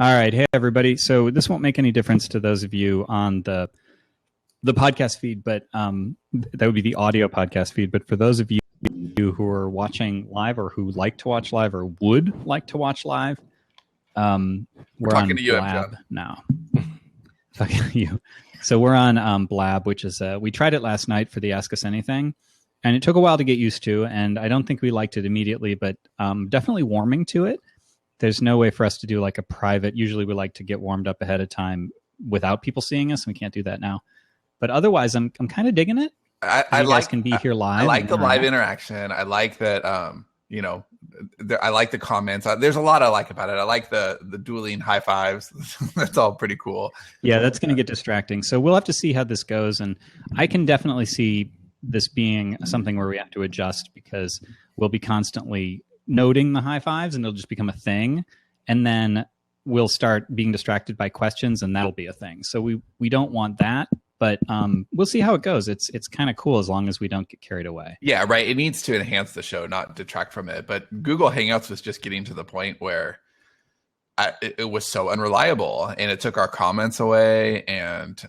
All right. Hey, everybody. So this won't make any difference to those of you on the podcast feed, but that would be the audio podcast feed. But for those of you who are watching live or who like to watch live or would like to watch live, we're on Blab now. Talking to you. So we're on Blab, which is we tried it last night for the Ask Us Anything, and it took a while to get used to, and I don't think we liked it immediately, but definitely warming to it. There's no way for us to do like a private. Usually we like to get warmed up ahead of time without people seeing us, and we can't do that now. But otherwise, I'm kind of digging it. I like can be here live. I like the live interaction. I like that. I like the comments. There's a lot I like about it. I like the dueling high fives. That's all pretty cool. Yeah, that's going to get distracting. So we'll have to see how this goes, and I can definitely see this being something where we have to adjust because we'll be constantly noting the high fives, and it'll just become a thing, and then we'll start being distracted by questions, and that'll be a thing. So we don't want that. But we'll see how it goes. It's kind of cool as long as we don't get carried away. Yeah, right. It needs to enhance the show, not detract from it. But Google Hangouts was just getting to the point where it was so unreliable, and it took our comments away, and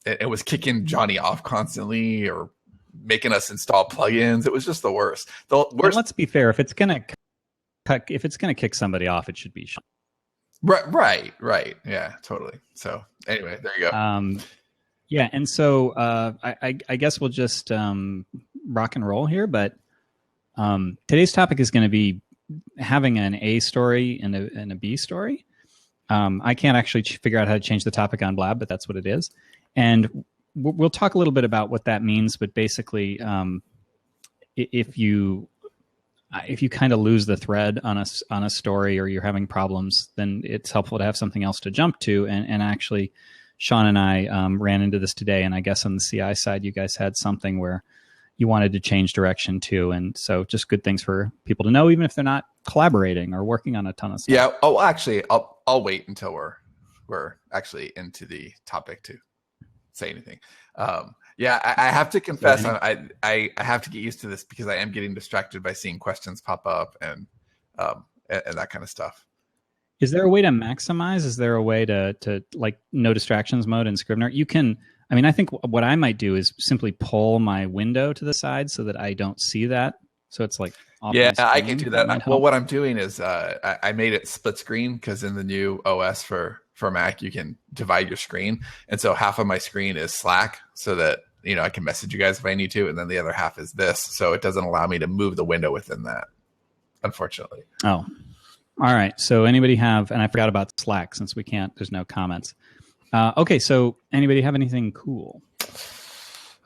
it was kicking Johnny off constantly or making us install plugins. It was just the worst. The worst. Well, let's be fair. If it's gonna kick somebody off, it should be Sean. Right. Yeah, totally. So anyway, there you go. Yeah, and so I guess we'll just rock and roll here, but today's topic is going to be having an A story and a B story. I can't actually figure out how to change the topic on Blab, but that's what it is. And we'll talk a little bit about what that means, but basically if you kind of lose the thread on a story or you're having problems, then it's helpful to have something else to jump to, and actually Sean and I ran into this today, and I guess on the CI side, you guys had something where you wanted to change direction too, and so just good things for people to know, even if they're not collaborating or working on a ton of stuff. Yeah. Oh, actually, I'll wait until we're actually into the topic to say anything. Yeah, I have to confess, I have to get used to this because I am getting distracted by seeing questions pop up and that kind of stuff. Is there a way to maximize? Is there a way to like no distractions mode in Scrivener? You can, I think what I might do is simply pull my window to the side so that I don't see that. So it's like, yeah, I can do that. Well, what I'm doing is I made it split screen because in the new OS for Mac, you can divide your screen. And so half of my screen is Slack so that, I can message you guys if I need to. And then the other half is this. So it doesn't allow me to move the window within that, unfortunately. Oh, all right. So anybody have, and I forgot about Slack since there's no comments. Okay. So anybody have anything cool?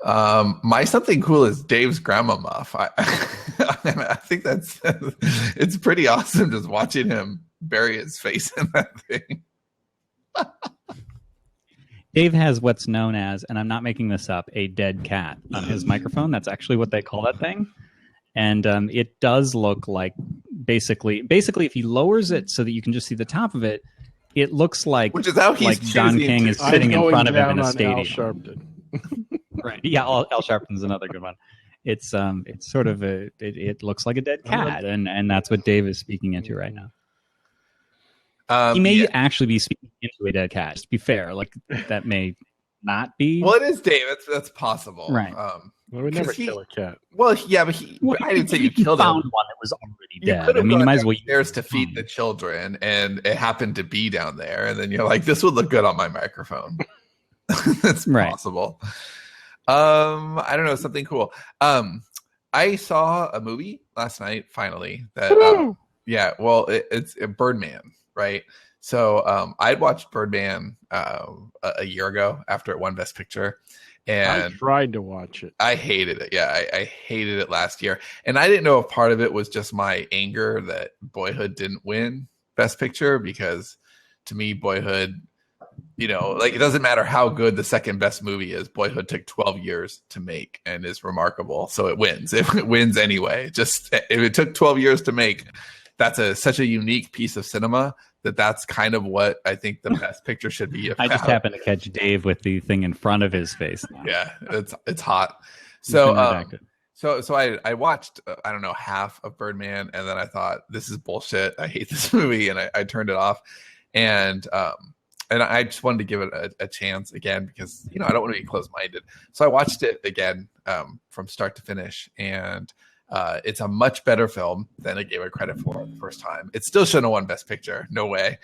My something cool is Dave's grandma muff. I think it's pretty awesome just watching him bury his face in that thing. Dave has what's known as, and I'm not making this up, a dead cat on his microphone. That's actually what they call that thing. And it does look like basically if he lowers it so that you can just see the top of it, it looks like, which is how he's John King is sitting in front of him in a stadium. Al Sharpton. Right. Yeah, Al Sharpton's another good one. It's sort of it looks like a dead cat, and that's what Dave is speaking into right now. He may actually be speaking into a dead cat. Just be fair, like that may not be. Well, it is Dave. That's possible, right? Well, we never kill a cat. Well, yeah, but I didn't say you killed him. Found one that was already dead. You might as well upstairs to feed the children, and it happened to be down there, and then you're like, "This would look good on my microphone." That's possible. I don't know, something cool. I saw a movie last night. Finally, that it's Birdman, right? So I'd watched Birdman a year ago after it won Best Picture. And I tried to watch it. I hated it. Yeah, I hated it last year. And I didn't know if part of it was just my anger that Boyhood didn't win Best Picture, because to me, Boyhood, it doesn't matter how good the second best movie is. Boyhood took 12 years to make and is remarkable. So it wins. It wins anyway. Just if it took 12 years to make, that's such a unique piece of cinema that's kind of what I think the best picture should be about. I just happened to catch Dave with the thing in front of his face now. Yeah, it's hot. So I watched half of Birdman, and then I thought, this is bullshit. I hate this movie, and I turned it off. And I just wanted to give it a chance again because, I don't want to be closed-minded. So I watched it again from start to finish, and it's a much better film than I gave it credit for the first time. It still shouldn't have won Best Picture, no way.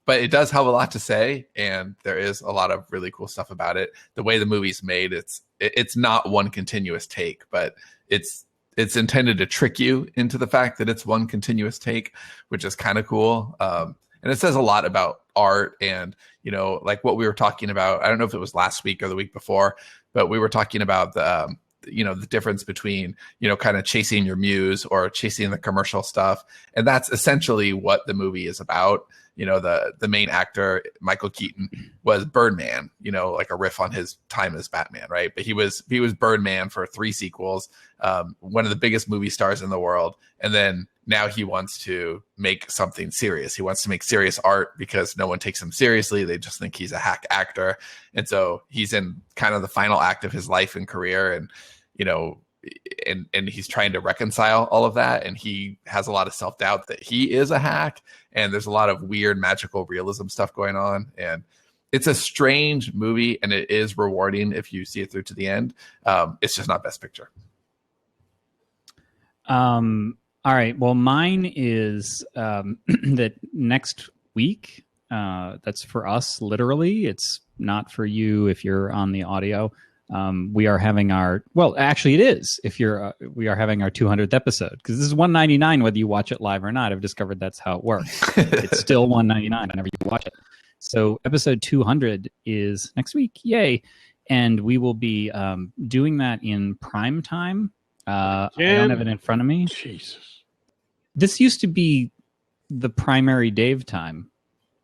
But it does have a lot to say, and there is a lot of really cool stuff about it. The way the movie's made, it's not one continuous take, but it's intended to trick you into the fact that it's one continuous take, which is kind of cool. And it says a lot about art and, like what we were talking about. I don't know if it was last week or the week before, but we were talking about the difference between, kind of chasing your muse or chasing the commercial stuff. And that's essentially what the movie is about. The main actor, Michael Keaton, was Birdman, like a riff on his time as Batman, right? But he was Birdman for 3 sequels, one of the biggest movie stars in the world. And then now he wants to make something serious. He wants to make serious art because no one takes him seriously. They just think he's a hack actor. And so he's in kind of the final act of his life and career. And, and he's trying to reconcile all of that. And he has a lot of self-doubt that he is a hack. And there's a lot of weird magical realism stuff going on. And it's a strange movie, and it is rewarding if you see it through to the end. It's just not Best Picture. All right. Well, mine is that next week. That's for us, literally. It's not for you if you're on the audio. We are having actually it is if you're we are having our 200th episode, because this is $199 whether you watch it live or not. I've discovered that's how it works. It's still $199 whenever you watch it. So episode 200 is next week. Yay. And we will be doing that in prime time. I don't have it in front of me. Jesus. This used to be the primary Dave time,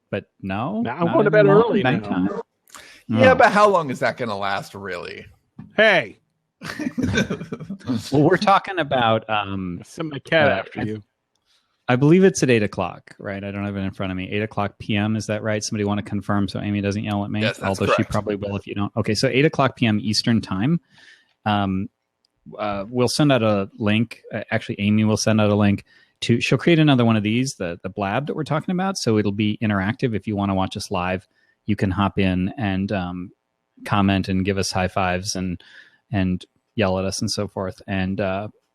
but no. Now I'm going to bed early now. Time. Yeah, but how long is that going to last, really? Hey. Well, we're talking about... send my cat after you. I believe it's at 8 o'clock, right? I don't have it in front of me. 8 o'clock p.m., is that right? Somebody want to confirm so Amy doesn't yell at me? Yes, that's although correct. She probably will if you don't. Okay, so 8 o'clock p.m. Eastern time. We'll send out a link. Actually, Amy will send out a link. She'll create another one of these, the Blab that we're talking about. So it'll be interactive. If you want to watch us live, you can hop in and comment and give us high fives and yell at us and so forth. And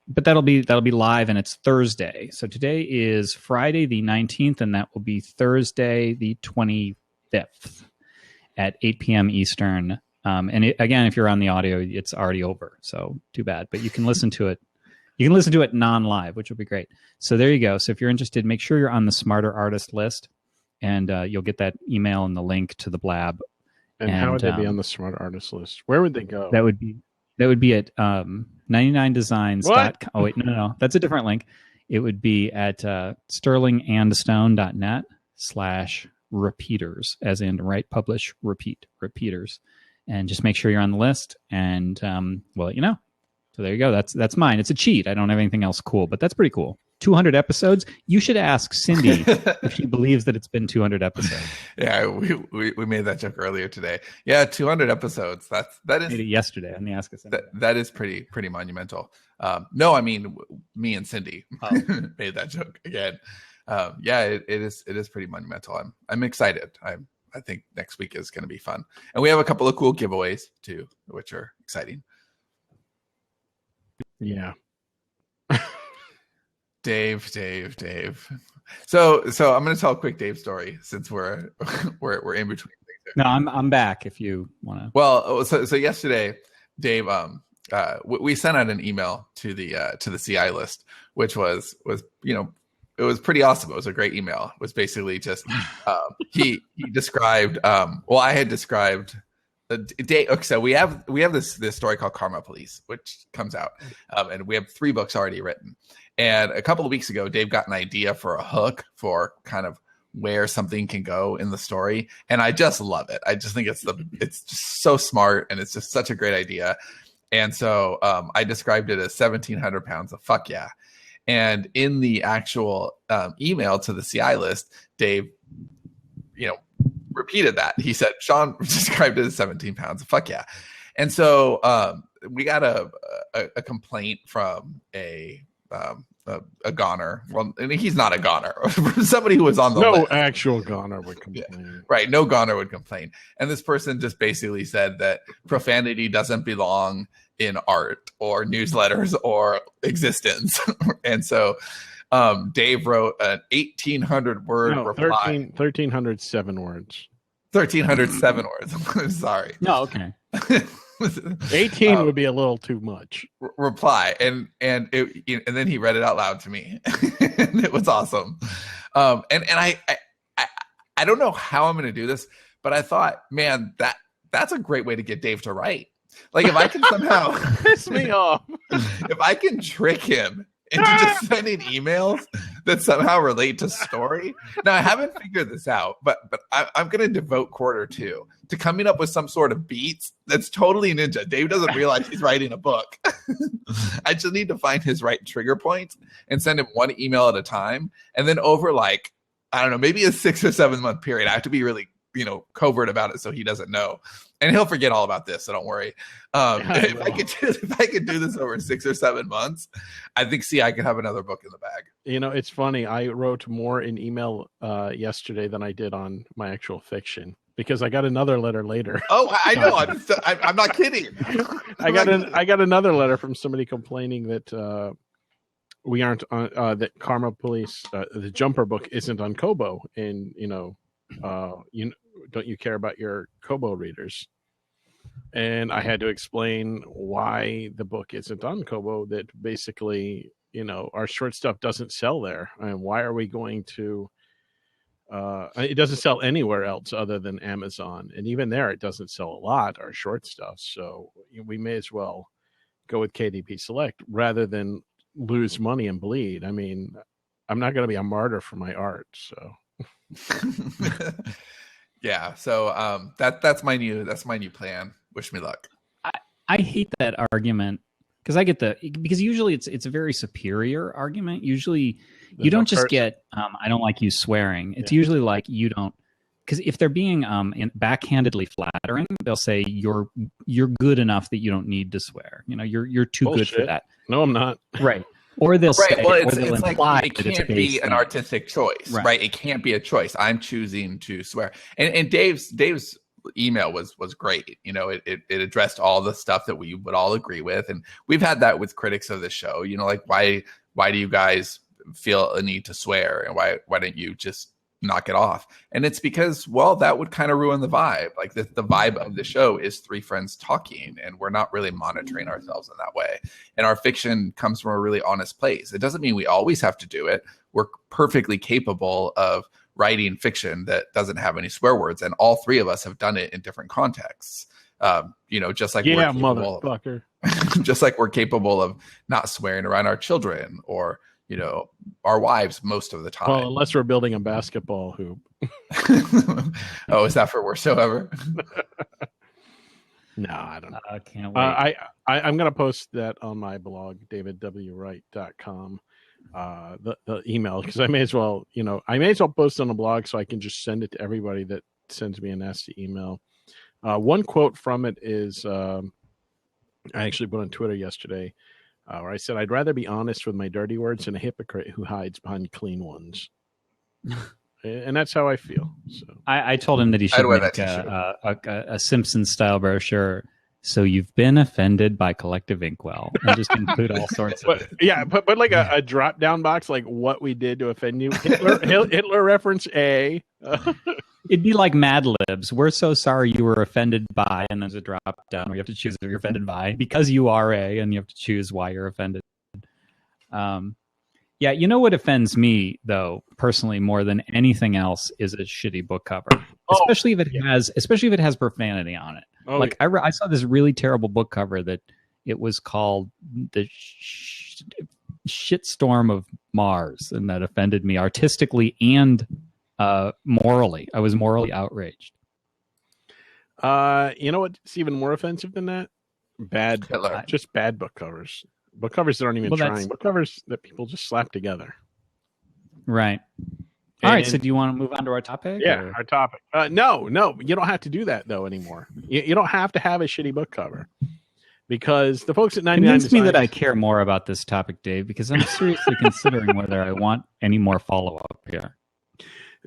but that'll be live, and it's Thursday. So today is Friday the 19th, and that will be Thursday the 25th at 8 p.m. Eastern. Again, if you're on the audio, it's already over. So too bad. But you can listen to it. You can listen to it non-live, which will be great. So there you go. So if you're interested, make sure you're on the Smarter Artist list, and you'll get that email and the link to the Blab. And how would they be on the Smarter Artist list? Where would they go? That would be at 99designs. What? Oh wait, no, that's a different link. It would be at sterlingandstone.net/repeaters, as in write, publish, repeat, repeaters. And just make sure you're on the list, and we'll let you know. So there you go. That's mine. It's a cheat. I don't have anything else cool, but that's pretty cool. 200 episodes. You should ask Cindy if she believes that it's been 200 episodes. Yeah, we made that joke earlier today. Yeah, 200 episodes. That is made it yesterday on the Ask Us Cindy. That is pretty monumental. No, I mean me and Cindy made that joke again. Yeah, it is pretty monumental. I'm excited. I think next week is going to be fun, and we have a couple of cool giveaways too, which are exciting. Yeah. Dave. So I'm going to tell a quick Dave story since we're in between things here. No, I'm back if you want to. Well, so yesterday, Dave, we sent out an email to the CI list, which was it was pretty awesome. It was a great email. It was basically just he described I had described the day. Okay, so we have this story called Karma Police, which comes out, and we have 3 books already written. And a couple of weeks ago, Dave got an idea for a hook for kind of where something can go in the story, and I just love it. I just think it's just so smart, and it's just such a great idea. And so I described it as 1,700 pounds of fuck yeah. And in the actual email to the CI list, Dave, repeated that. He said, Sean described it as 17 pounds of fuck yeah. And so we got a complaint from a a goner. Well, and he's not a goner. Somebody who was on the list. Actual goner would complain. Yeah, right. No goner would complain. And this person just basically said that profanity doesn't belong in art or newsletters or existence. And so Dave wrote an 1,800 word reply. 1,307 words. 1,307 words. Sorry. No, okay. 18 would be a little too much. Reply, and then he read it out loud to me, and it was awesome. And I don't know how I'm going to do this, but I thought, man, that's a great way to get Dave to write. Like if I can somehow piss me off, if I can trick him into just sending emails that somehow relate to story. Now I haven't figured this out, but I'm going to devote quarter two to coming up with some sort of beats that's totally ninja. Dave doesn't realize he's writing a book. I just need to find his right trigger points and send him one email at a time. And then over like, I don't know, maybe a 6 or 7 month period, I have to be really, covert about it so he doesn't know. And he'll forget all about this, so don't worry. If I could do this over 6 or 7 months, I think I could have another book in the bag. It's funny. I wrote more in email yesterday than I did on my actual fiction because I got another letter later. Oh, I know. I'm not kidding. I got another letter from somebody complaining that we aren't on that Karma Police, the Jumper book isn't on Kobo, and don't you care about your Kobo readers? And I had to explain why the book isn't on Kobo, that basically, our short stuff doesn't sell there. And why are we going to, it doesn't sell anywhere else other than Amazon. And even there, it doesn't sell a lot, our short stuff. So we may as well go with KDP Select rather than lose money and bleed. I mean, I'm not going to be a martyr for my art. So. Yeah, so that's my new plan. Wish me luck. I hate that argument because usually it's a very superior argument. Usually you don't just get I don't like you swearing. It's usually like you don't, because if they're being backhandedly flattering, they'll say you're good enough that you don't need to swear. You're too Bullshit. good for that. No, I'm not. Right. Or they'll say, well, they'll it's imply like, it that it's can't be an artistic choice, right? It can't be a choice. I'm choosing to swear. And Dave's email was great. It addressed all the stuff that we would all agree with, and we've had that with critics of the show. Like why do you guys feel a need to swear, and why don't you just knock it off? And it's because, well, that would kind of ruin the vibe. Like the vibe of the show is three friends talking, and we're not really monitoring ourselves in that way. And our fiction comes from a really honest place. It doesn't mean we always have to do it. We're perfectly capable of writing fiction that doesn't have any swear words, and all three of us have done it in different contexts. Just like we're capable motherfucker. Just like we're capable of not swearing around our children or our wives most of the time. Well, unless we're building a basketball hoop. Oh, is that for whatsoever? No, I don't know. I can't wait. I'm going to post that on my blog, davidwright.com. The email, because I may as well post on the blog so I can just send it to everybody that sends me a nasty email. One quote from it is, I actually put on Twitter yesterday, where I said, I'd rather be honest with my dirty words than a hypocrite who hides behind clean ones. And that's how I feel. So I told him that he should make a Simpsons style brochure. So you've been offended by Collective Inkwell, and just include all sorts of. But like a drop down box, like what we did to offend you. Hitler reference A. It'd be like Mad Libs. We're so sorry you were offended by, and there's a drop down where you have to choose what you're offended by because you are A, and you have to choose why you're offended. Yeah, what offends me though, personally, more than anything else, is a shitty book cover, especially if it has profanity on it. Oh, like I saw this really terrible book cover that it was called the Shitstorm of Mars, and that offended me artistically and morally. I was morally outraged. You know what's even more offensive than that? Bad book covers. Book covers that aren't even trying. Book covers that people just slap together. Right. All right. So do you want to move on to our topic? Yeah, our topic. No. You don't have to do that, though, anymore. You don't have to have a shitty book cover. because the folks at 99 Convince me that I Designs, care more about this topic, Dave, because I'm seriously considering whether I want any more follow-up here.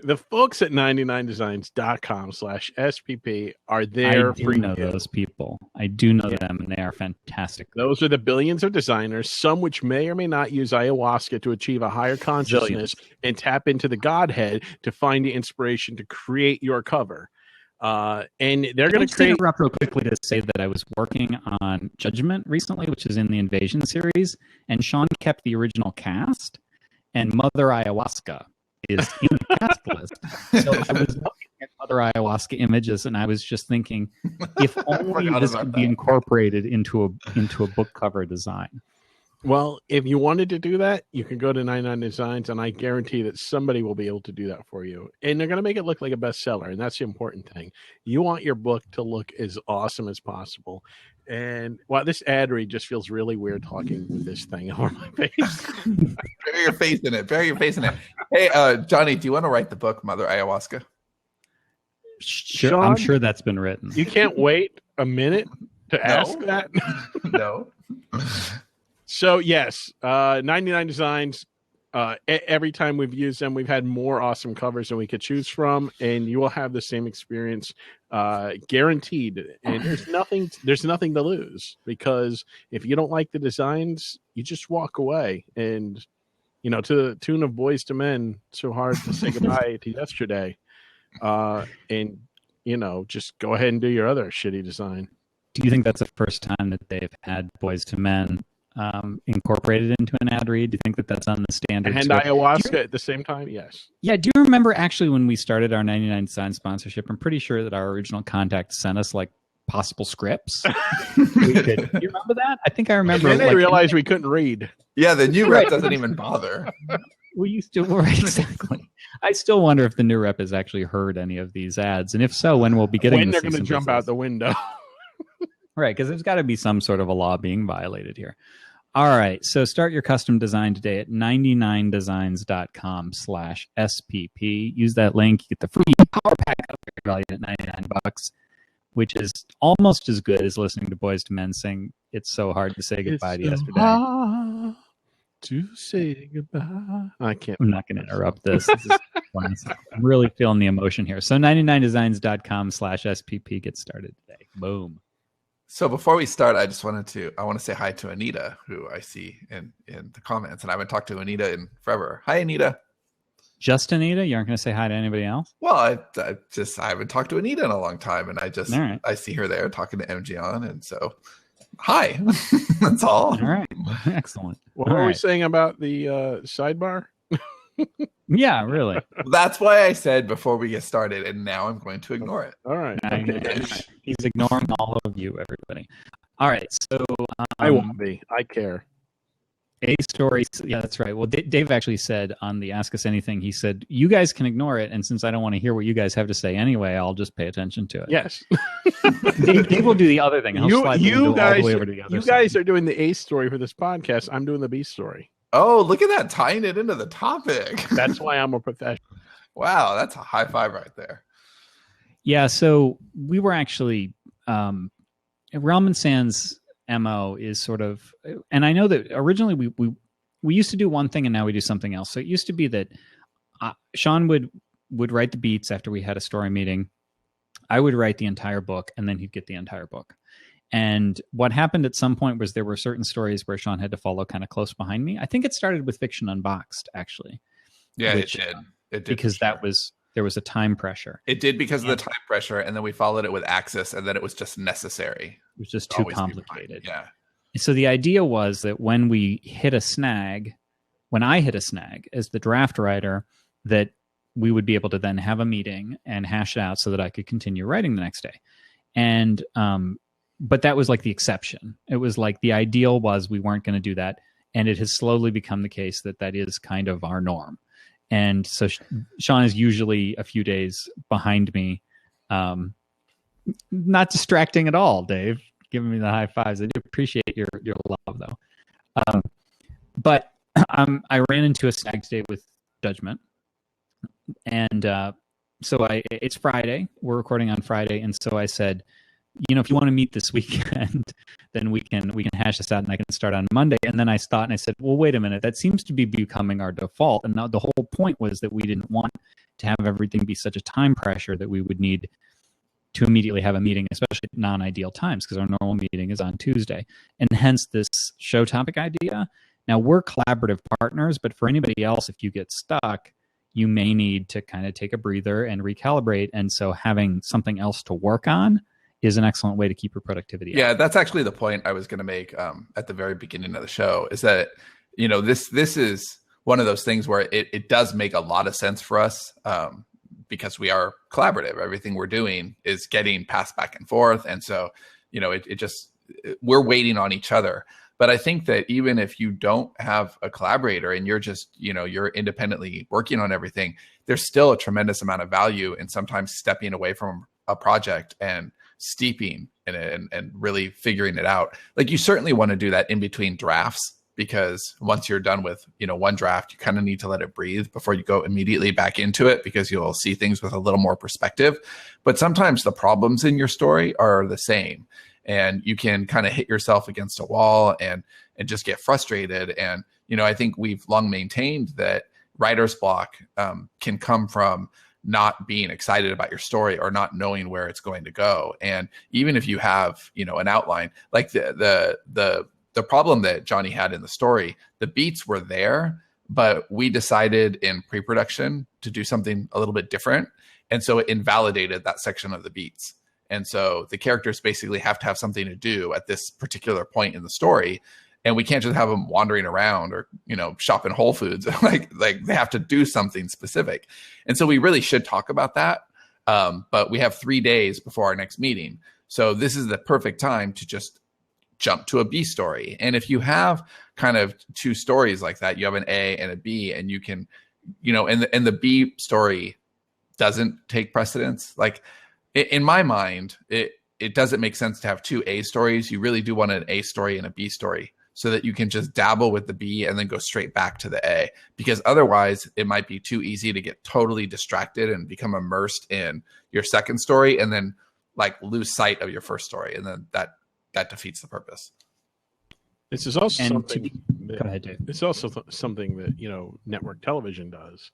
the folks at 99designs.com/SPP are there I do for know you. those people. I do know them, and they are fantastic. Those are the billions of designers, some which may or may not use ayahuasca to achieve a higher consciousness and tap into the Godhead to find the inspiration to create your cover. And they're going to create. Interrupt real quickly to say that I was working on Judgment recently, which is in the Invasion series, and Sean kept the original cast, and Mother Ayahuasca is in the cast list. So I was looking at Mother Ayahuasca images, and I was just thinking, if only this could be incorporated into a book cover design. Well, if you wanted to do that, you can go to 99 Designs, and I guarantee that somebody will be able to do that for you. And they're going to make it look like a bestseller, and that's the important thing. You want your book to look as awesome as possible. And wow, this ad read just feels really weird talking with this thing over my face. Bury your face in it. Bury your face in it. Hey, Johnny, do you want to write the book Mother Ayahuasca? Sure, Sean, I'm sure that's been written. You can't wait a minute to ask that? No. So, yes, 99 Designs, every time we've used them, we've had more awesome covers than we could choose from, and you will have the same experience guaranteed. And there's nothing to lose, because if you don't like the designs, you just walk away. And, you know, to the tune of Boys to Men, so hard to say goodbye to yesterday. And, you know, just go ahead and do your other shitty design. Do you think that's the first time that they've had Boys to Men incorporated into an ad read? Do you think that that's on the standard? And ayahuasca at the same time? Yes. Yeah. Do you remember actually when we started our 99 Design sponsorship? I'm pretty sure that our original contact sent us like possible scripts. Do you remember that? I think I remember. And then they realized we couldn't read. Yeah, the new rep doesn't even bother. We used to, right, exactly. I still wonder if the new rep has actually heard any of these ads, and if so, when we'll be getting. When they're going to jump out the window. Right, because there's got to be some sort of a law being violated here. All right, so start your custom design today at 99designs.com/SPP. Use that link. You get the free power pack valued at $99, which is almost as good as listening to Boys to Men sing "It's So Hard to Say Goodbye to Yesterday." Hard to say goodbye. I can't. I'm not going to interrupt this. This is classic. I'm really feeling the emotion here. So 99designs.com/SPP. Get started today. Boom. So before we start, I want to say hi to Anita, who I see in the comments, and I haven't talked to Anita in forever. Hi, Anita. Just Anita? You aren't going to say hi to anybody else? Well, I haven't talked to Anita in a long time, and I see her there talking to MG on, and so hi. That's all. All right. Excellent. What were we saying about the sidebar? Yeah, really. That's why I said before we get started, and now I'm going to ignore it. All right. Okay. He's ignoring all of you, everybody. All right. So I won't be. I care. A story. Yeah, that's right. Well, Dave actually said on the Ask Us Anything, he said, you guys can ignore it. And since I don't want to hear what you guys have to say anyway, I'll just pay attention to it. Yes. Dave will do the other thing. You guys are doing the A story for this podcast. I'm doing the B story. Oh, look at that, tying it into the topic. That's why I'm a professional. Wow, that's a high five right there. Yeah, so we were actually Realm and Sand's MO is sort of, and I know that originally we used to do one thing and now we do something else. So it used to be that Sean would write the beats after we had a story meeting. I would write the entire book, and then he'd get the entire book. And what happened at some point was there were certain stories where Sean had to follow kind of close behind me. I think it started with Fiction Unboxed, actually. Yeah, it did. It did because there was a time pressure. It did because of the time pressure, and then we followed it with Axis, and then it was just necessary. It was just too complicated. Yeah. So the idea was that when I hit a snag as the draft writer, that we would be able to then have a meeting and hash it out so that I could continue writing the next day. And but that was like the exception. It was like the ideal was we weren't going to do that. And it has slowly become the case that is kind of our norm. And so Sean is usually a few days behind me. Not distracting at all, Dave, giving me the high fives. I do appreciate your love, though. But I ran into a snag today with Judgment. And so it's Friday. We're recording on Friday. And so I said, if you want to meet this weekend, then we can hash this out and I can start on Monday. And then I thought and I said, well, wait a minute, that seems to be becoming our default. And now the whole point was that we didn't want to have everything be such a time pressure that we would need to immediately have a meeting, especially at non-ideal times, because our normal meeting is on Tuesday. And hence this show topic idea. Now, we're collaborative partners, but for anybody else, if you get stuck, you may need to kind of take a breather and recalibrate. And so having something else to work on is an excellent way to keep your productivity Yeah, up. that's actually the point I was going to make at the very beginning of the show, is that, this is one of those things where it does make a lot of sense for us, because we are collaborative. Everything we're doing is getting passed back and forth. And so, we're waiting on each other. But I think that even if you don't have a collaborator and you're just, you're independently working on everything, there's still a tremendous amount of value in sometimes stepping away from a project and steeping and really figuring it out. Like, you certainly want to do that in between drafts, because once you're done with, one draft, you kind of need to let it breathe before you go immediately back into it, because you'll see things with a little more perspective. But sometimes the problems in your story are the same, and you can kind of hit yourself against a wall and just get frustrated. And, I think we've long maintained that writer's block can come from not being excited about your story or not knowing where it's going to go. And even if you have, an outline, like the problem that Johnny had in the story, the beats were there, but we decided in pre-production to do something a little bit different. And so it invalidated that section of the beats. And so the characters basically have to have something to do at this particular point in the story. And we can't just have them wandering around or, shopping Whole Foods. like they have to do something specific. And so we really should talk about that. But we have 3 days before our next meeting. So this is the perfect time to just jump to a B story. And if you have kind of two stories like that, you have an A and a B, and you can, and the B story doesn't take precedence. Like, in my mind, it doesn't make sense to have two A stories. You really do want an A story and a B story, so that you can just dabble with the B and then go straight back to the A, because otherwise it might be too easy to get totally distracted and become immersed in your second story and then like lose sight of your first story. And then that defeats the purpose. This is also something. Go ahead, Dave. It's also something that network television does.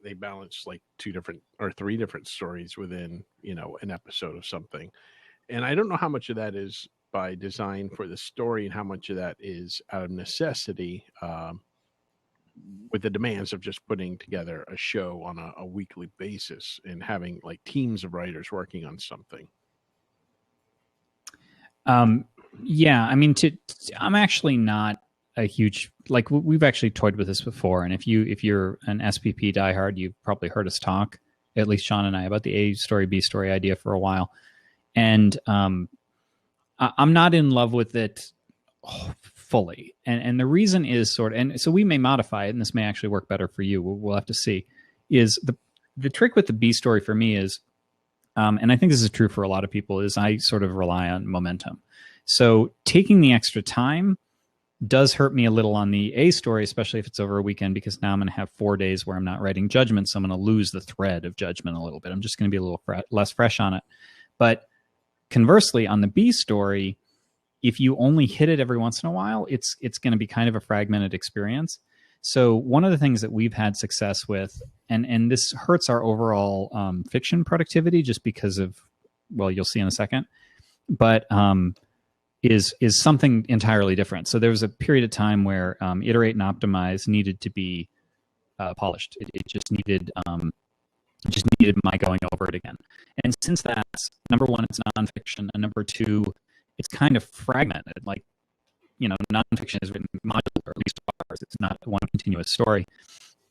They balance like 2 different or 3 different stories within an episode of something, and I don't know how much of that is by design for the story and how much of that is out of necessity, with the demands of just putting together a show on a weekly basis and having like teams of writers working on something. Yeah, I mean, I'm actually not a huge, like, we've actually toyed with this before. And if you're an SPP diehard, you've probably heard us talk, at least Sean and I, about the A story, B story idea for a while. And I'm not in love with it fully. And the reason is and so we may modify it, and this may actually work better for you. We'll have to see. Is the trick with the B story for me is, and I think this is true for a lot of people, is I sort of rely on momentum. So taking the extra time does hurt me a little on the A story, especially if it's over a weekend, because now I'm going to have 4 days where I'm not writing Judgment. So I'm going to lose the thread of Judgment a little bit. I'm just going to be a little less fresh on it. But conversely, on the B story, if you only hit it every once in a while, it's going to be kind of a fragmented experience. So one of the things that we've had success with, and this hurts our overall fiction productivity just because of, well, you'll see in a second, but is something entirely different. So there was a period of time where iterate and optimize needed to be polished. It just needed my going over it again. And since that's, number one, it's nonfiction, and number two, it's kind of fragmented. Like, nonfiction is written modular, at least ours. It's not one continuous story.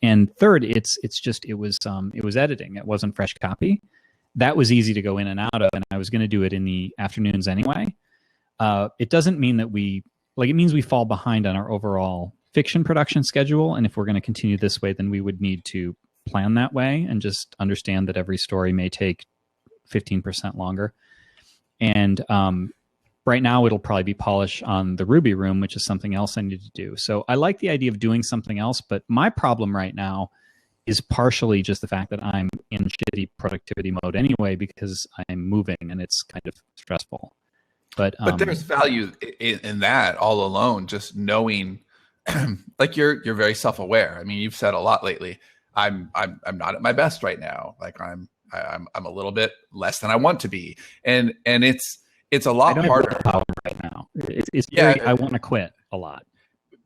And third, it was editing. It wasn't fresh copy. That was easy to go in and out of, and I was going to do it in the afternoons anyway. It doesn't mean that it means we fall behind on our overall fiction production schedule. And if we're going to continue this way, then we would need to plan that way and just understand that every story may take 15% longer. And right now it'll probably be polish on the Ruby Room, which is something else I need to do. So I like the idea of doing something else, but my problem right now is partially just the fact that I'm in shitty productivity mode anyway because I'm moving and it's kind of stressful. But there's value in that all alone, just knowing like you're very self-aware. I mean, you've said a lot lately. I'm not at my best right now. Like I'm a little bit less than I want to be. And it's a lot harder right now. It's very, I want to quit a lot.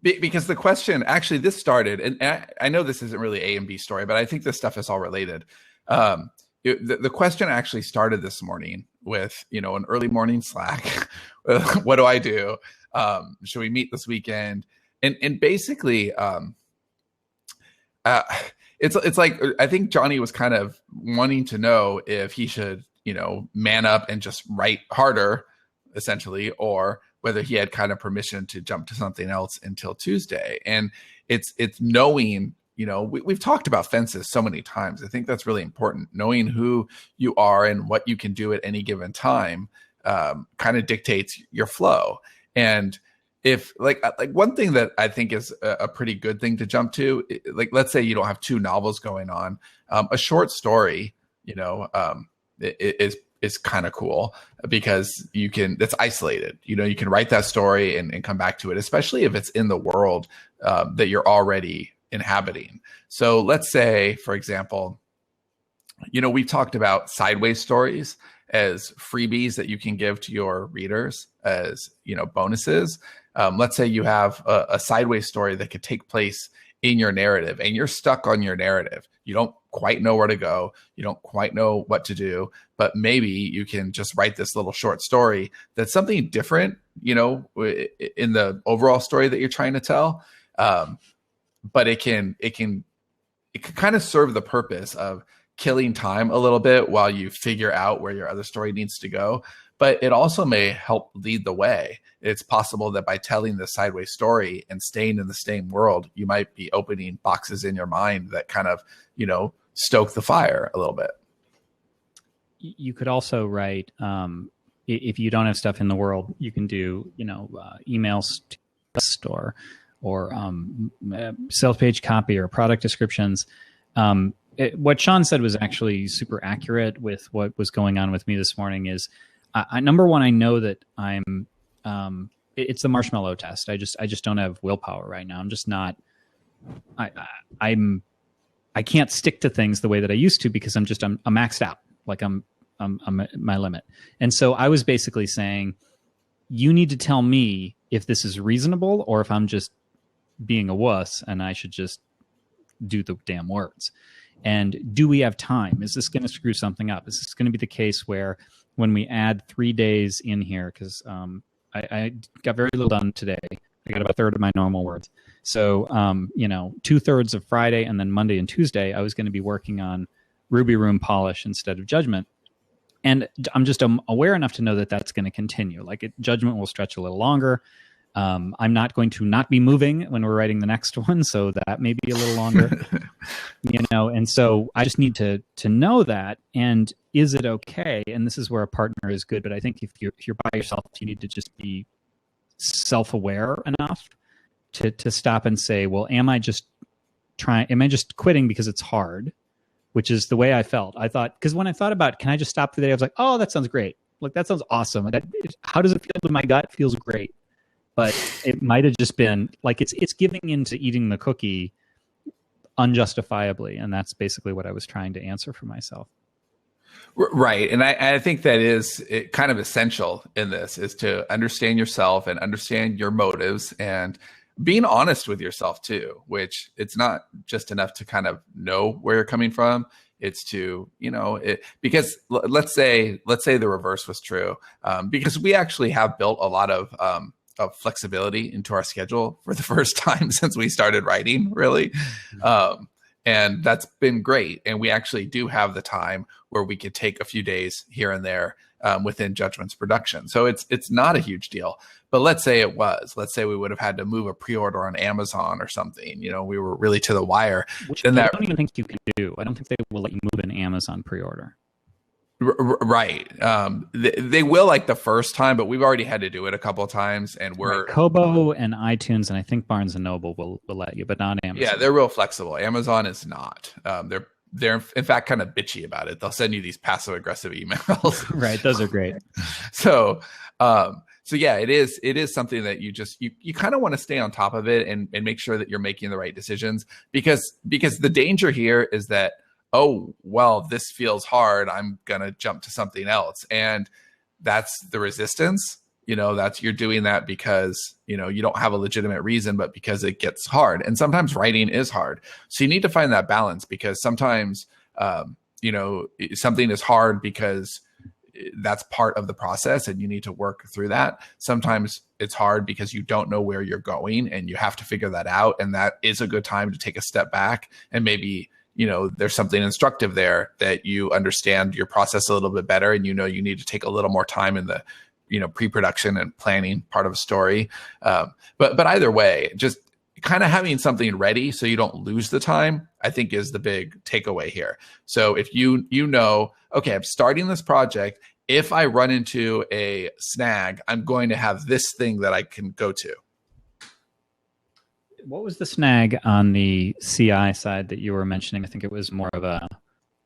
Because the question, actually, this started, and I know this isn't really A and B story, but I think this stuff is all related. The question actually started this morning with, an early morning Slack. What do I do? Should we meet this weekend? And basically, it's like, I think Johnny was kind of wanting to know if he should, man up and just write harder, essentially, or whether he had kind of permission to jump to something else until Tuesday. And it's knowing, we've talked about fences so many times. I think that's really important. Knowing who you are and what you can do at any given time kind of dictates your flow. And if like one thing that I think is a pretty good thing to jump to, like, let's say you don't have two novels going on, a short story, is kind of cool because it's isolated. You can write that story and come back to it, especially if it's in the world that you're already inhabiting. So let's say, for example, we talked about sideways stories as freebies that you can give to your readers as, bonuses. Let's say you have a sideways story that could take place in your narrative and you're stuck on your narrative. You don't quite know where to go. You don't quite know what to do, but maybe you can just write this little short story that's something different, in the overall story that you're trying to tell. But it can kind of serve the purpose of killing time a little bit while you figure out where your other story needs to go. But it also may help lead the way. It's possible that by telling the sideways story and staying in the same world, you might be opening boxes in your mind that kind of, stoke the fire a little bit. You could also write, if you don't have stuff in the world, you can do, emails to the store or sales page copy or product descriptions. What Sean said was actually super accurate with what was going on with me this morning is, number one, I know that I'm, it's the marshmallow test. I just don't have willpower right now. I'm just not, I can't stick to things the way that I used to because I'm maxed out. Like I'm at my limit. And so I was basically saying, you need to tell me if this is reasonable or if I'm just being a wuss and I should just do the damn words. And do we have time? Is this going to screw something up? Is this going to be the case where when we add 3 days in here, because I got very little done today. I got about a third of my normal words. So, 2/3 of Friday and then Monday and Tuesday, I was going to be working on Ruby Room polish instead of Judgment. And I'm just aware enough to know that that's going to continue. Like Judgment will stretch a little longer. I'm not going to not be moving when we're writing the next one, so that may be a little longer. And so I just need to know that. And is it okay? And this is where a partner is good. But I think if you're by yourself, you need to just be self-aware enough to stop and say, well, am I just quitting because it's hard? Which is the way I felt. I thought, because when I thought about, can I just stop for the day? I was like, oh, that sounds great. Like, that sounds awesome. How does it feel in my gut? It feels great. But it might have just been like, it's giving into eating the cookie unjustifiably. And that's basically what I was trying to answer for myself. Right. And I think that is kind of essential in this, is to understand yourself and understand your motives and being honest with yourself too, which it's not just enough to kind of know where you're coming from. It's to, because let's say the reverse was true, because we actually have built a lot of flexibility into our schedule for the first time since we started writing, really. And that's been great. And we actually do have the time where we could take a few days here and there within Judgment's production. So it's not a huge deal. But let's say it was. Let's say we would have had to move a pre-order on Amazon or something. We were really to the wire. Which I don't even think you can do. I don't think they will let you move an Amazon pre-order. Right. They will like the first time, but we've already had to do it a couple of times, and we're Kobo and iTunes, and I think Barnes and Noble will let you, but not Amazon. yeah, they're real flexible. Amazon is not. They're in fact kind of bitchy about it. They'll send you these passive aggressive emails. Right. Those are great. So yeah, it is something that you kind of want to stay on top of it and make sure that you're making the right decisions, because the danger here is that, oh, well, this feels hard, I'm going to jump to something else. And that's the resistance. You're doing that because, you don't have a legitimate reason, but because it gets hard. And sometimes writing is hard. So you need to find that balance, because sometimes, something is hard because that's part of the process and you need to work through that. Sometimes it's hard because you don't know where you're going and you have to figure that out. And that is a good time to take a step back and maybe, there's something instructive there that you understand your process a little bit better, and you need to take a little more time in the pre-production and planning part of a story. But either way, just kind of having something ready so you don't lose the time, I think, is the big takeaway here. So if okay, I'm starting this project. If I run into a snag, I'm going to have this thing that I can go to. What was the snag on the CI side that you were mentioning? I think it was more of a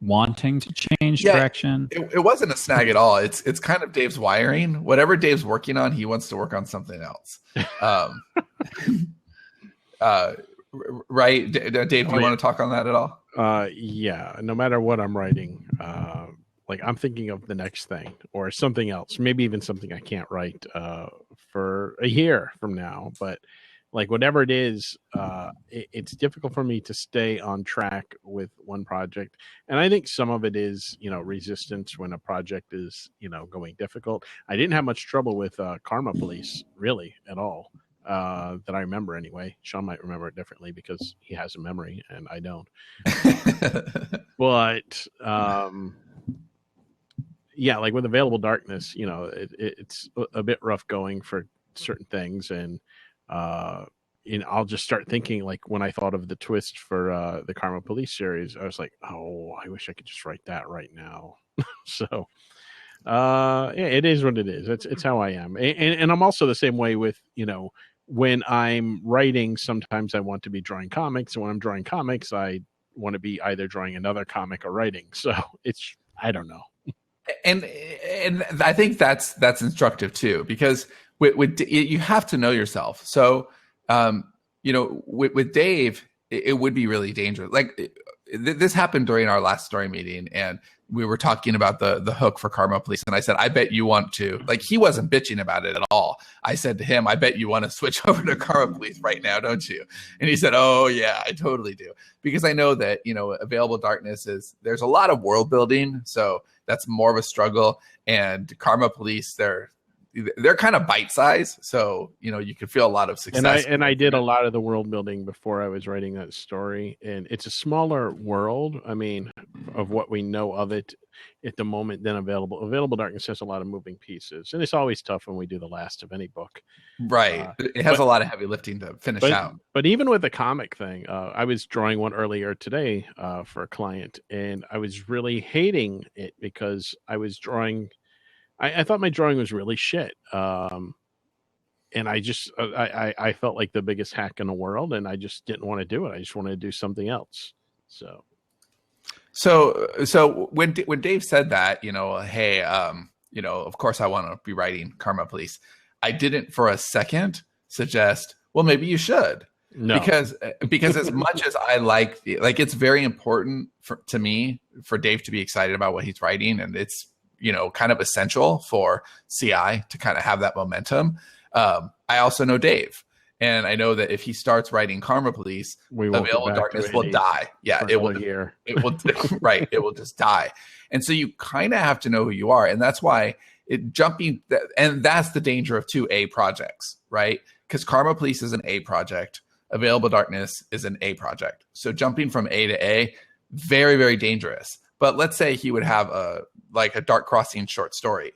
wanting to change direction. It wasn't a snag at all. It's kind of Dave's wiring. Whatever Dave's working on, he wants to work on something else. Right, Dave? Do you want to talk on that at all? Yeah. No matter what I'm writing, like I'm thinking of the next thing or something else. Maybe even something I can't write for a year from now. But like whatever it is, it's difficult for me to stay on track with one project. And I think some of it is, resistance when a project is, going difficult. I didn't have much trouble with Karma Police, really, at all, that I remember anyway. Sean might remember it differently because he has a memory and I don't. But yeah, like with Available Darkness, it's a bit rough going for certain things. And I'll just start thinking, like when I thought of the twist for the Karma Police series, I was like, oh, I wish I could just write that right now. So yeah, it is what it is. It's how I am. And I'm also the same way with, when I'm writing, sometimes I want to be drawing comics. And when I'm drawing comics, I want to be either drawing another comic or writing. So I don't know. And I think that's instructive too, because with you have to know yourself. So, with Dave, it would be really dangerous. Like this happened during our last story meeting, and we were talking about the hook for Karma Police. And I said, I bet you want to, like, he wasn't bitching about it at all. I said to him, I bet you want to switch over to Karma Police right now, don't you? And he said, oh yeah, I totally do. Because I know that, Available Darkness there's a lot of world building. So that's more of a struggle. And Karma Police, they're kind of bite size, so you can feel a lot of success. And I did a lot of the world building before I was writing that story, and it's a smaller world. I mean, of what we know of it at the moment than Available Darkness has a lot of moving pieces, and it's always tough when we do the last of any book. Right, it has a lot of heavy lifting to finish out. But even with the comic thing, I was drawing one earlier today for a client, and I was really hating it because I was drawing. I thought my drawing was really shit. And I just, I felt like the biggest hack in the world, and I just didn't want to do it. I just wanted to do something else. So when Dave said that, hey, of course I want to be writing Karma Police, I didn't for a second suggest, well, maybe you should. No. Because as much as I like it's very important to me for Dave to be excited about what he's writing, and it's kind of essential for CI to kind of have that momentum. I also know Dave, and I know that if he starts writing Karma Police, Available Darkness will die. Yeah, it will. It will. Right, it will just die. And so you kind of have to know who you are, and that's why and that's the danger of 2A projects, right? Because Karma Police is an A project, Available Darkness is an A project. So jumping from A to A, very, very dangerous. But let's say he would have a Dark Crossing short story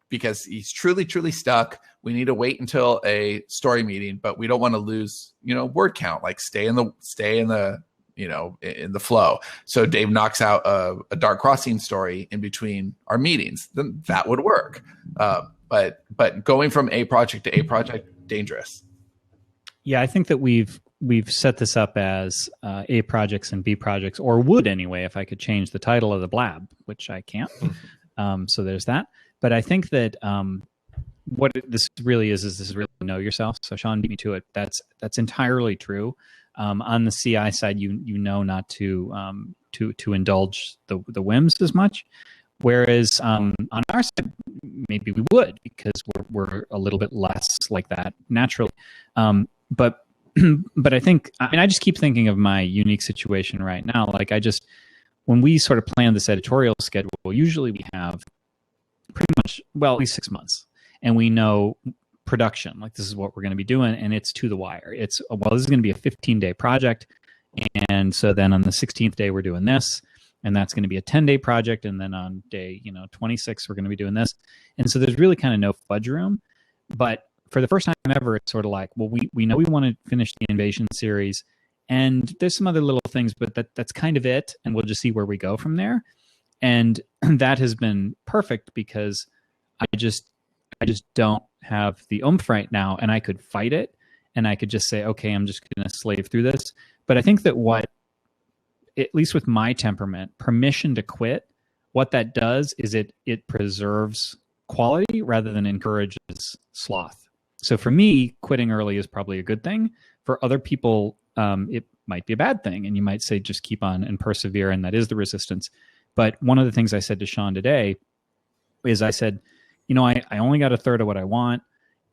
because he's truly, truly stuck. We need to wait until a story meeting, but we don't want to lose, word count. Like stay in the in the flow. So Dave knocks out a Dark Crossing story in between our meetings, then that would work. But going from a project to a project, dangerous. Yeah, I think that we've set this up as A projects and B projects, or would anyway, if I could change the title of the Blab, which I can't. So there's that. But I think that what this really is this is really know yourself. So Sean beat me to it. That's entirely true. On the CI side, you know not to indulge the whims as much. Whereas on our side, maybe we would, because we're a little bit less like that naturally. But I think, I just keep thinking of my unique situation right now. Like when we sort of plan this editorial schedule, usually we have pretty much, well, at least 6 months, and we know production, like this is what we're going to be doing, and it's to the wire. It's, well, this is going to be a 15-day project, and so then on the 16th day we're doing this, and that's going to be a 10-day project, and then on day 26 we're going to be doing this, and so there's really kind of no fudge room. But for the first time ever, it's sort of like, well, we know we want to finish the Invasion series, and there's some other little things, but that's kind of it, and we'll just see where we go from there. And that has been perfect, because I just don't have the oomph right now, and I could fight it, and I could just say, okay, I'm just going to slave through this. But I think that what, at least with my temperament, permission to quit, what that does is it preserves quality rather than encourages sloth. So for me, quitting early is probably a good thing. For other people, it might be a bad thing, and you might say just keep on and persevere, and that is the resistance. But one of the things I said to Sean today is I said, I only got a third of what I want,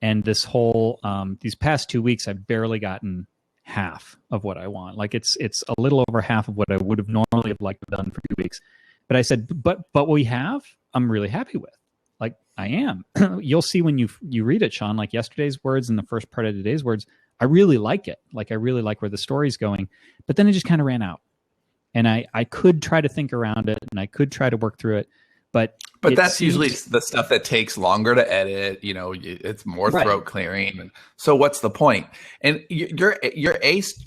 and this whole these past 2 weeks I've barely gotten half of what I want. Like it's a little over half of what I would have normally have liked to have done for 2 weeks. But I said, but what we have, I'm really happy with. Like I am. You'll see when you read it, Sean, like yesterday's words and the first part of today's words, I really like it. Like I really like where the story's going. But then it just kind of ran out. And I could try to think around it, and I could try to work through it. But that's usually the stuff that takes longer to edit. It's more throat clearing. So what's the point? And let's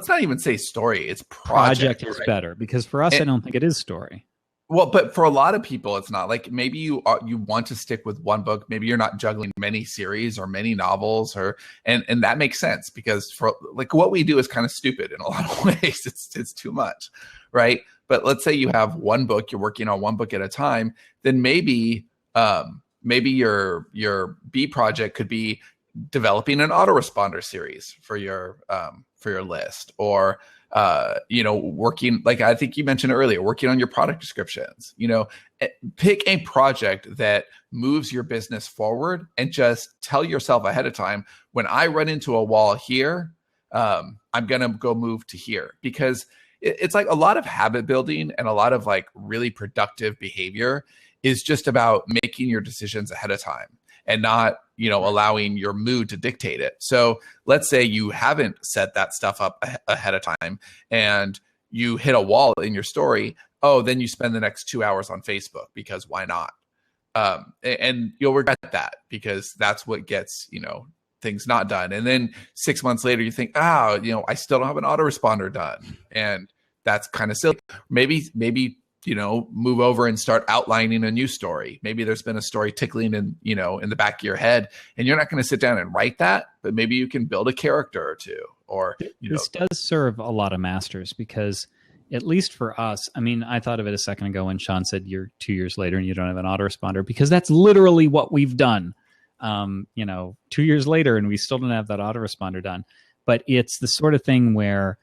not even say story. It's project is better, because for us, I don't think it is story. Well, but for a lot of people, it's not. Like maybe you want to stick with one book. Maybe you're not juggling many series or many novels, and that makes sense, because for like what we do is kind of stupid in a lot of ways. It's too much, right? But let's say you have one book, you're working on one book at a time, then maybe your B project could be developing an autoresponder series for your list, or working, like I think you mentioned earlier, working on your product descriptions. Pick a project that moves your business forward, and just tell yourself ahead of time, when I run into a wall here, I'm gonna go move to here, because it's like a lot of habit building and a lot of like really productive behavior is just about making your decisions ahead of time, and not, allowing your mood to dictate it. So let's say you haven't set that stuff up ahead of time, and you hit a wall in your story. Oh, then you spend the next 2 hours on Facebook, because why not? And you'll regret that, because that's what gets, things not done. And then 6 months later, you think, I still don't have an autoresponder done. And that's kind of silly. Maybe, move over and start outlining a new story. Maybe there's been a story tickling in the back of your head, and you're not going to sit down and write that, but maybe you can build a character or two, or, This does serve a lot of masters, because at least for us, I thought of it a second ago when Sean said you're 2 years later and you don't have an autoresponder, because that's literally what we've done. 2 years later and we still don't have that autoresponder done. But it's the sort of thing where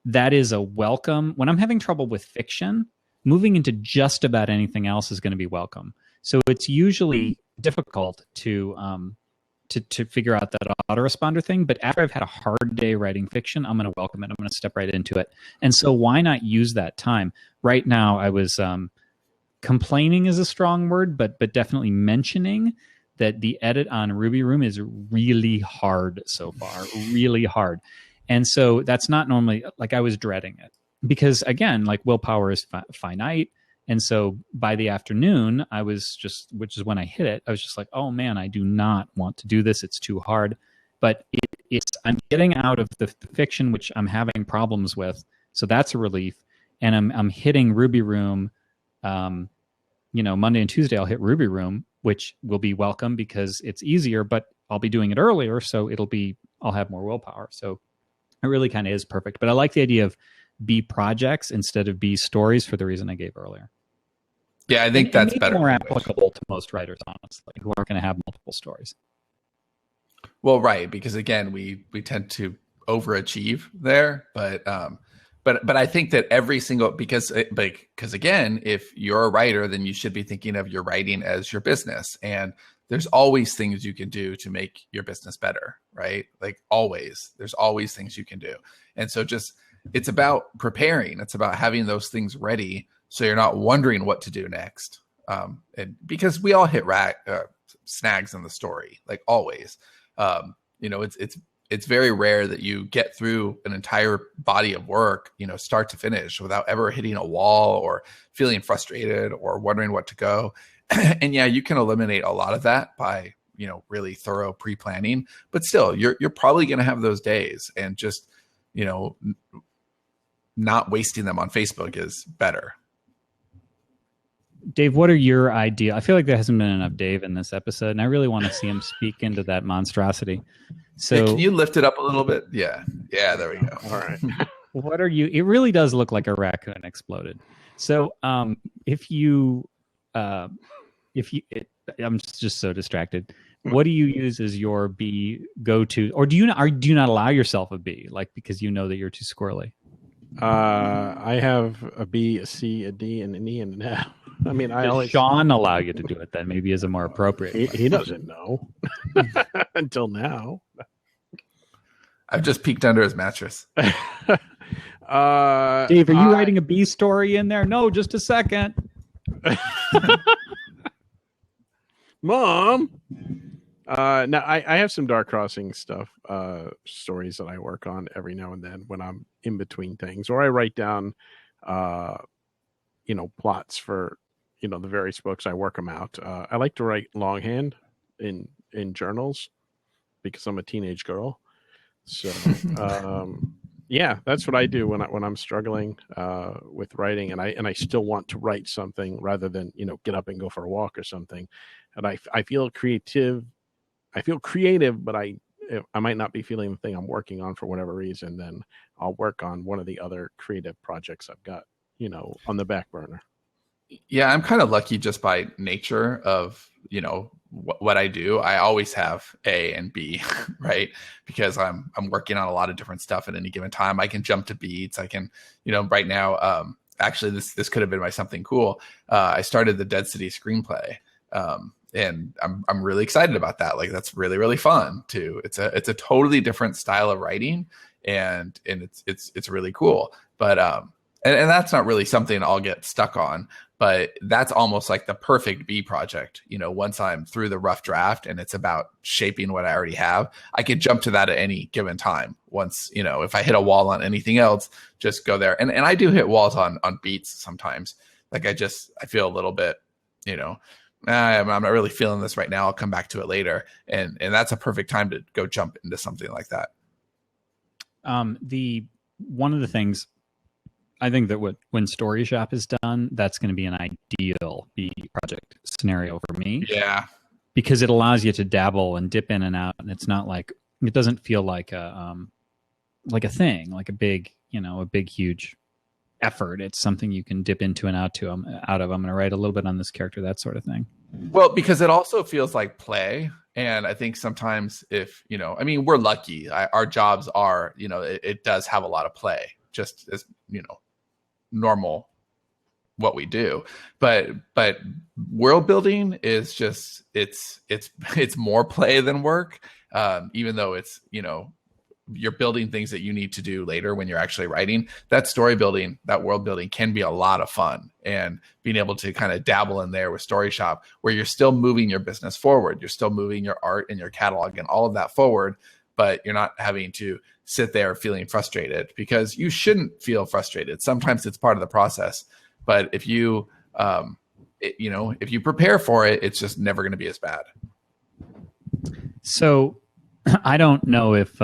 that is a welcome. When I'm having trouble with fiction, moving into just about anything else is going to be welcome. So it's usually difficult to figure out that autoresponder thing. But after I've had a hard day writing fiction, I'm going to welcome it. I'm going to step right into it. And so why not use that time? Right now, I was complaining is a strong word, but definitely mentioning that the edit on Ruby Room is really hard so far, really hard. And so that's not normally, like, I was dreading it, because again, like, willpower is finite. And so by the afternoon, I was just, which is when I hit it, I was just like, oh man, I do not want to do this. It's too hard. But I'm getting out of the fiction, which I'm having problems with, So that's a relief. And I'm hitting Ruby Room, Monday and Tuesday I'll hit Ruby Room, which will be welcome because it's easier, but I'll be doing it earlier. So I'll have more willpower. So it really kind of is perfect. But I like the idea of B projects instead of B stories for the reason I gave earlier. Yeah, I think that's better. More applicable to most writers, honestly, who aren't going to have multiple stories. Well, right, because again, we tend to overachieve there, but I think that every single because again, if you're a writer, then you should be thinking of your writing as your business, and there's always things you can do to make your business better, right? Like always, there's always things you can do, and so it's about preparing. It's about having those things ready. So you're not wondering what to do next. And because we all hit snags in the story, like always. It's very rare that you get through an entire body of work, start to finish without ever hitting a wall or feeling frustrated or wondering what to go. And yeah, you can eliminate a lot of that by, really thorough pre-planning, but still you're probably going to have those days, and just, not wasting them on Facebook is better. Dave, what are your ideas? I feel like there hasn't been enough Dave in this episode, and I really want to see him speak into that monstrosity. So, hey, can you lift it up a little bit? Yeah, there we go. All right. What are you? It really does look like a raccoon exploded. So, I'm just so distracted. What do you use as your B go-to, or do you not allow yourself a B, like because you know that you're too squirrely? I have a B, a C, a D, and an E, and an F. I mean, Does Sean allow you to do it then? Maybe as a more appropriate. He doesn't know until now. I've just peeked under his mattress. Dave, are you writing a B story in there? No, just a second. Mom. Now I have some Dark Crossing stuff, stories that I work on every now and then when I'm in between things, or I write down, plots for, the various books. I work them out. I like to write longhand in journals because I'm a teenage girl. So, yeah, that's what I do when I'm struggling with writing, and I still want to write something rather than get up and go for a walk or something. And I feel creative. I feel creative, but I might not be feeling the thing I'm working on for whatever reason. Then I'll work on one of the other creative projects I've got, on the back burner. Yeah, I'm kind of lucky just by nature of, what I do. I always have A and B, right? Because I'm working on a lot of different stuff at any given time. I can jump to beats. I can, right now, actually this could have been my something cool. I started the Dead City screenplay. And I'm really excited about that. Like, that's really, really fun too. It's a totally different style of writing, and it's really cool. But and that's not really something I'll get stuck on, but that's almost like the perfect B project. Once I'm through the rough draft and it's about shaping what I already have, I could jump to that at any given time. Once, if I hit a wall on anything else, just go there. And I do hit walls on beats sometimes. Like I feel a little bit, I'm not really feeling this right now. I'll come back to it later. And that's a perfect time to go jump into something like that. One of the things I think that when Story Shop is done, that's going to be an ideal B project scenario for me. Yeah. Because it allows you to dabble and dip in and out. And it's not like, it doesn't feel like a thing, like a big, huge effort. It's something you can dip into and out of. I'm going to write a little bit on this character, that sort of thing. Well, because it also feels like play. And I think sometimes if, we're lucky. Our jobs are, it does have a lot of play, just as, normal what we do. But world building is just, it's more play than work. Even though it's, you're building things that you need to do later when you're actually writing. That story building, that world building can be a lot of fun, and being able to kind of dabble in there with Story Shop, where you're still moving your business forward. You're still moving your art and your catalog and all of that forward, but you're not having to sit there feeling frustrated, because you shouldn't feel frustrated. Sometimes it's part of the process, but if you, if you prepare for it, it's just never going to be as bad. So I don't know if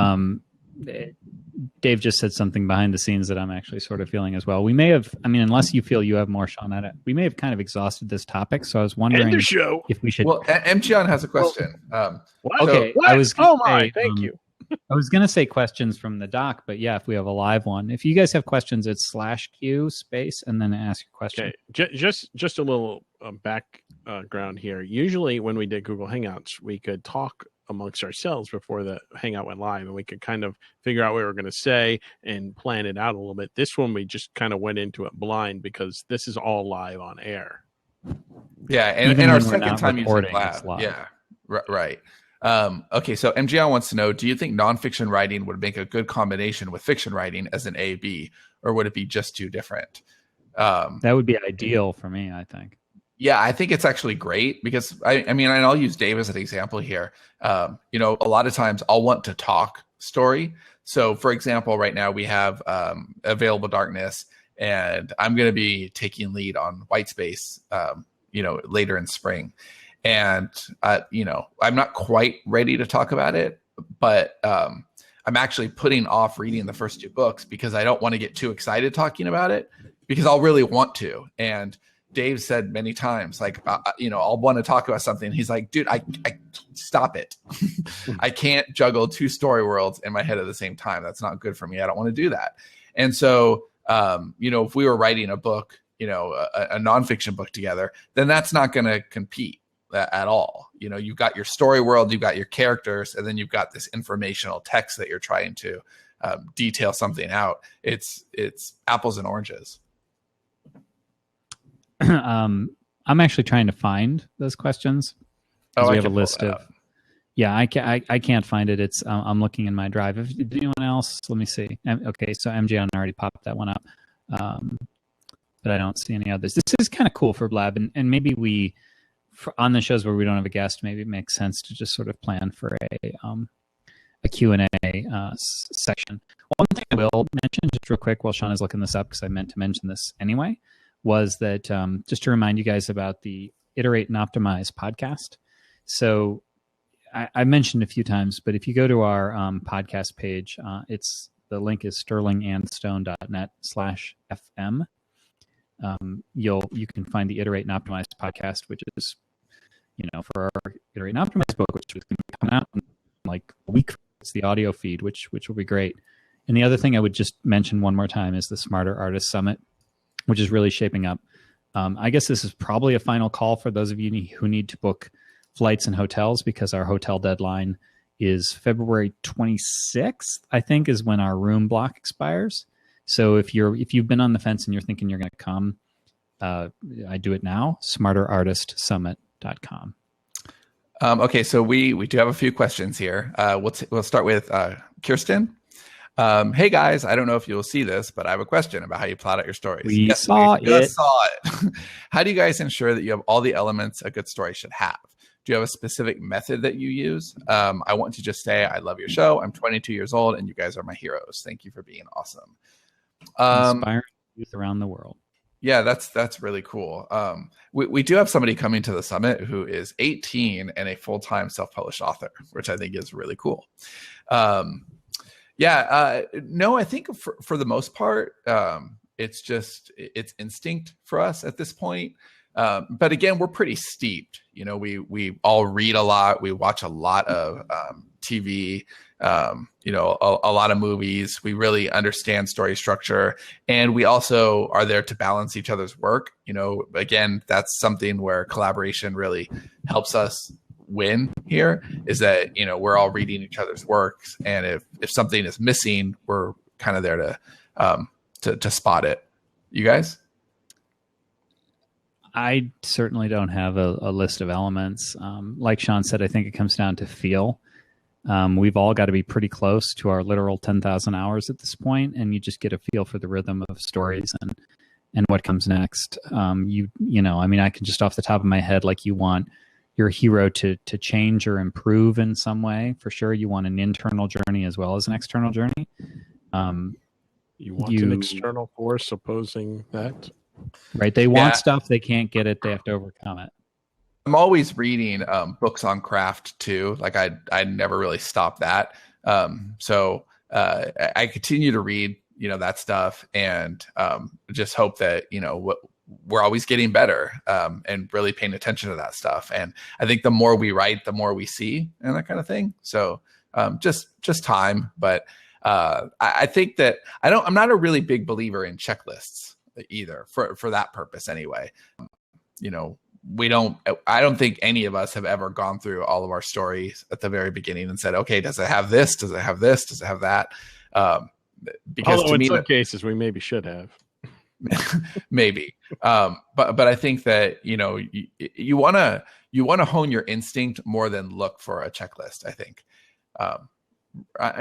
Dave just said something behind the scenes that I'm actually sort of feeling as well. We may have, I mean, unless you feel you have more, Sean, at it, we may have kind of exhausted this topic. So I was wondering End the show. if we should. Well, MGon has a question. What? Okay, What? I was. Oh my! Thank you. I was going to say questions from the doc, but yeah, if we have a live one, if you guys have questions, it's /Q space and then ask your question. Okay, just a little background here. Usually, when we did Google Hangouts, we could talk amongst ourselves before the Hangout went live, and we could kind of figure out what we were going to say and plan it out a little bit. This one, we just kind of went into it blind because this is all live on air. Yeah, and our second time using Blab. Yeah, right. Okay, so MGI wants to know, do you think nonfiction writing would make a good combination with fiction writing as an A-B, or would it be just too different? That would be ideal for me, I think. Yeah, I think it's actually great because, I mean, and I'll use Dave as an example here. A lot of times I'll want to talk story. So, for example, right now we have Available Darkness, and I'm going to be taking lead on White Space, later in spring. And, I'm not quite ready to talk about it, but I'm actually putting off reading the first two books because I don't want to get too excited talking about it because I'll really want to. And Dave said many times, I'll want to talk about something. He's like, dude, I stop it. I can't juggle two story worlds in my head at the same time. That's not good for me. I don't want to do that. And so, if we were writing a book, a nonfiction book together, then that's not going to compete at all. You've got your story world, you've got your characters, and then you've got this informational text that you're trying to detail something out. It's apples and oranges. I'm actually trying to find those questions. We have a list of. Yeah, I can't find it. It's I'm looking in my drive. If anyone else, let me see. Okay, so MJN already popped that one up, but I don't see any others. This is kind of cool for Blab, and maybe we. On the shows where we don't have a guest, maybe it makes sense to just sort of plan for a Q&A section. One thing I will mention just real quick while Sean is looking this up, because I meant to mention this anyway, was that just to remind you guys about the Iterate and Optimize podcast. So I mentioned a few times, but if you go to our podcast page, the link is sterlingandstone.net/FM. You can find the Iterate and Optimize podcast, which is, for our Iterate and Optimize book, which is going to be coming out in like a week. It's the audio feed, which will be great. And the other thing I would just mention one more time is the Smarter Artist Summit, which is really shaping up. I guess this is probably a final call for those of you who need to book flights and hotels, because our hotel deadline is February 26th, I think, is when our room block expires. So if you've been on the fence and you're thinking you're going to come, I do it now. SmarterArtistSummit.com. Okay, so we do have a few questions here. We'll start with Kirsten. Hey guys, I don't know if you'll see this, but I have a question about how you plot out your stories. We saw it. How do you guys ensure that you have all the elements a good story should have? Do you have a specific method that you use? I want to just say I love your show. I'm 22 years old, and you guys are my heroes. Thank you for being awesome. Inspiring youth around the world. Yeah, that's really cool. We do have somebody coming to the summit who is 18 and a full-time self-published author, which I think is really cool. No, I think for the most part, it's instinct for us at this point. But again, we're pretty steeped. We all read a lot. We watch a lot of TV, a lot of movies. We really understand story structure. And we also are there to balance each other's work. Again, that's something where collaboration really helps us win here, is that, we're all reading each other's works. And if something is missing, we're kind of there to spot it. You guys? I certainly don't have a list of elements. Like Sean said, I think it comes down to feel. We've all got to be pretty close to our literal 10,000 hours at this point, and you just get a feel for the rhythm of stories and what comes next. I can just off the top of my head, like, you want your hero to change or improve in some way. For sure, you want an internal journey as well as an external journey. You want an external force opposing that? Right. They want stuff. They can't get it. They have to overcome it. I'm always reading books on craft too. Like I never really stop that. So I continue to read, that stuff, and just hope that, we're always getting better, and really paying attention to that stuff. And I think the more we write, the more we see, and that kind of thing. So just time. But I think that I'm not a really big believer in checklists either for that purpose anyway. I don't think any of us have ever gone through all of our stories at the very beginning and said, okay, does it have this? Does it have this? Does it have that? Because although to in me, some cases we maybe should have. maybe. But I think that, you want to hone your instinct more than look for a checklist. I think,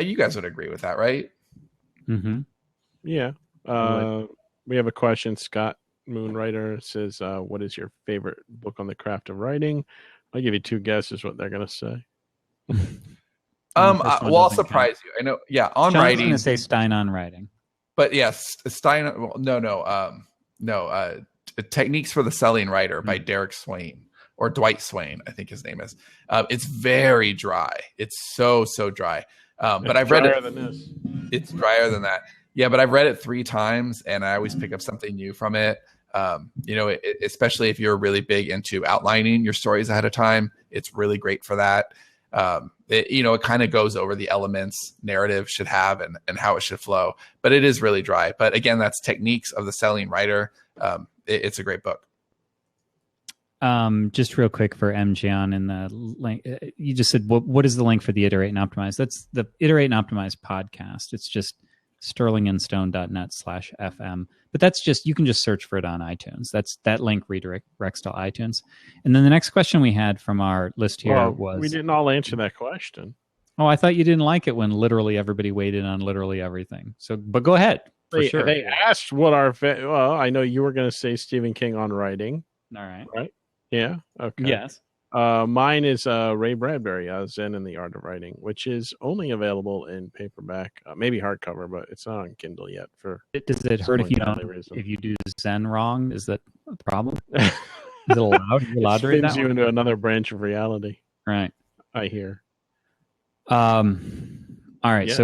you guys would agree with that, right? Mm-hmm. Yeah. We have a question. Scott Moonwriter says, what is your favorite book on the craft of writing? I'll give you two guesses what they're going to say. I'll surprise you. I know. Yeah. On Sean's writing. going to say Stein on writing. But yes, Stein. Well, no. Techniques for the Selling Writer by Derek Swain, or Dwight Swain, I think his name is. It's very dry. It's so dry. But I've read it. Than this. It's drier than that. Yeah, but I've read it 3 times, and I always pick up something new from it. Especially if you're really big into outlining your stories ahead of time, it's really great for that. It kind of goes over the elements narrative should have and how it should flow, but it is really dry. But again, that's Techniques of the Selling Writer. It's a great book. Just real quick for MGon in the link, you just said, what is the link for the Iterate and Optimize? That's the Iterate and Optimize podcast. It's just sterlingandstone.net/FM. But that's just, you can just search for it on iTunes. That link redirects to iTunes. And then the next question we had from our list here was... We didn't all answer that question. Oh, I thought you didn't like it when literally everybody weighed in on literally everything. So, but go ahead. Sure. They asked what our... well, I know you were going to say Stephen King on writing. All right. Right? Yeah? Okay. Yes. Mine is Ray Bradbury, Zen and the Art of Writing, which is only available in paperback, maybe hardcover, but it's not on Kindle yet. Does it hurt if you do Zen wrong? Is that a problem? Is it allowed? You're allowed to read that? You into another branch of reality, right? I hear. All right. Yes.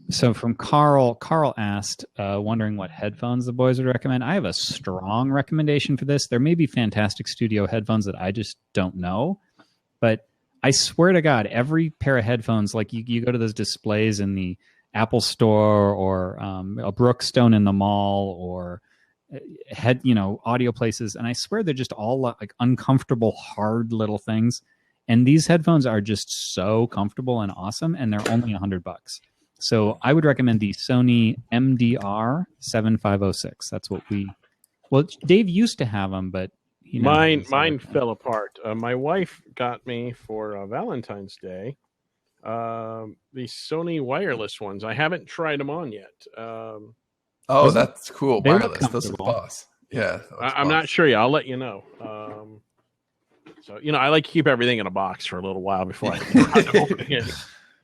So from Carl asked, wondering what headphones the boys would recommend. I have a strong recommendation for this. There may be fantastic studio headphones that I just don't know, but I swear to God, every pair of headphones, like you go to those displays in the Apple Store or a Brookstone in the mall or audio places, and I swear they're just all like uncomfortable, hard little things. And these headphones are just so comfortable and awesome, and they're only $100. So I would recommend the Sony MDR 7506. That's what Dave used to have them, but mine fell apart. My wife got me for Valentine's Day the Sony wireless ones. I haven't tried them on yet. That's cool. Wireless. Those are the boss. Yeah. I'm not sure. Yeah, I'll let you know. So, I like to keep everything in a box for a little while before I open it.